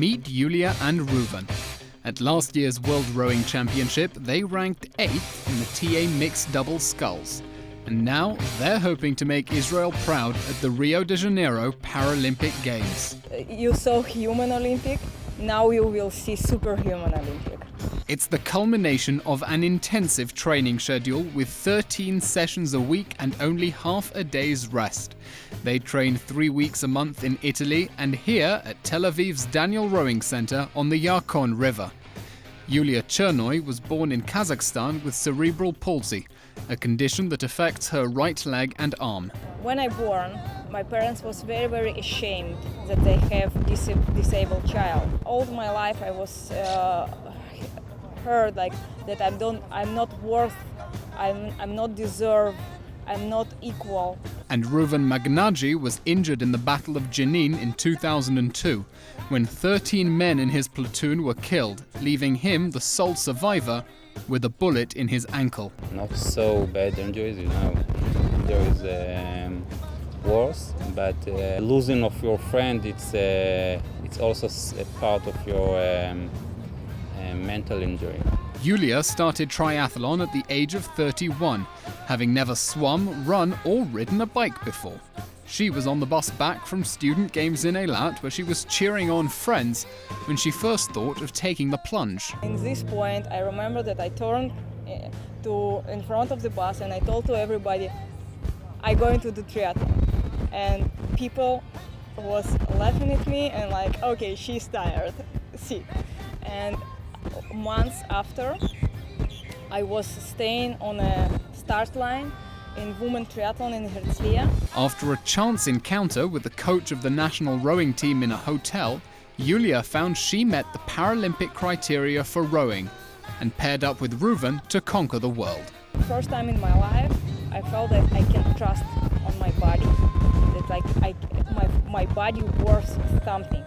meet Yulia and Reuven. At last year's World Rowing Championship, they ranked 8th in the TA mixed double sculls. And now they're hoping to make Israel proud at the Rio de Janeiro Paralympic Games. You saw human Olympic, now you will see superhuman Olympic. It's the culmination of an intensive training schedule with 13 sessions a week and only half a day's rest. They train 3 weeks a month in Italy and here at Tel Aviv's Daniel Rowing Center on the Yarkon River. Yulia Chernoy was born in Kazakhstan with cerebral palsy, a condition that affects her right leg and arm. When I born, my parents was very ashamed that they have disabled child. All my life I was heard like that I'm not worth, I'm not deserved, I'm not equal. And Reuven Magnagey was injured in the Battle of Jenin in 2002, when 13 men in his platoon were killed, leaving him the sole survivor with a bullet in his ankle. Not so bad injuries, there is worse, but losing of your friend, it's also a part of your mental injury. Yulia started triathlon at the age of 31, having never swum, run or ridden a bike before. She was on the bus back from student games in Eilat, where she was cheering on friends when she first thought of taking the plunge. In this point, I remember that I turned in front of the bus and I told to everybody, I'm going to do triathlon. And people was laughing at me and like, okay, she's tired, see. And months after, I was staying on a start line in women triathlon in Herzliya. After a chance encounter with the coach of the national rowing team in a hotel, Yulia found she met the Paralympic criteria for rowing and paired up with Reuven to conquer the world. First time in my life, I felt that I can trust on my body, that my body worth something.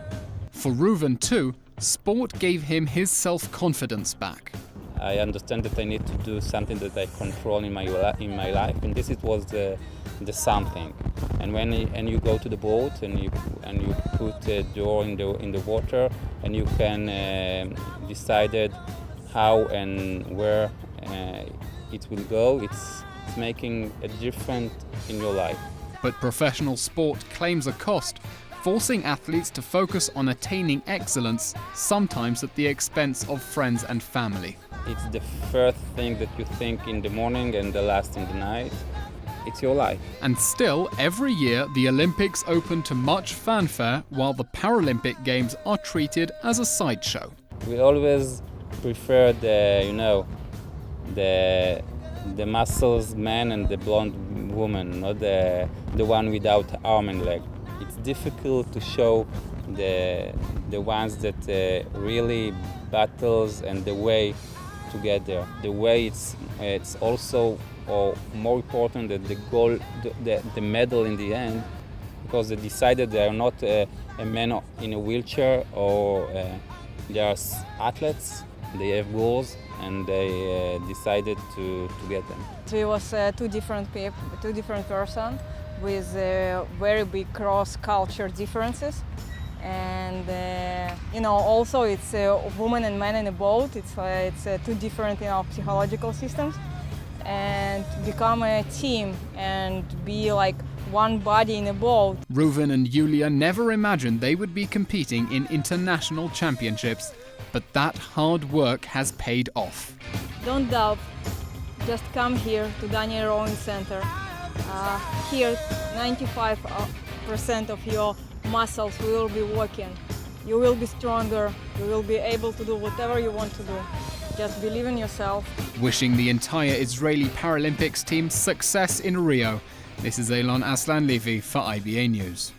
For Reuven too, sport gave him his self-confidence back. I understand that I need to do something that I control in my life, and this was the something. And when you go to the boat and you put the door in the water, and you can decide how and where it will go, it's making a difference in your life. But professional sport claims a cost, forcing athletes to focus on attaining excellence, sometimes at the expense of friends and family. It's the first thing that you think in the morning and the last in the night. It's your life. And still, every year, the Olympics open to much fanfare, while the Paralympic Games are treated as a sideshow. We always prefer the muscles man and the blonde woman, not the one without arm and leg. It's difficult to show the ones that really battles and the way to get there. The way it's also more important than the goal, the medal in the end, because they decided they are not a man in a wheelchair or they are athletes. They have goals and they decided to get them. We was two different people, two different persons with very big cross-culture differences. And also it's a woman and man in a boat. It's two different psychological systems, and become a team and be like one body in a boat. Reuven and Yulia never imagined they would be competing in international championships, but that hard work has paid off. Don't doubt. Just come here to Daniel Rowing Center. Here, 95% of your muscles will be working. You will be stronger. You will be able to do whatever you want to do. Just believe in yourself. Wishing the entire Israeli Paralympics team success in Rio. This is Elon Aslan-Levy for IBA News.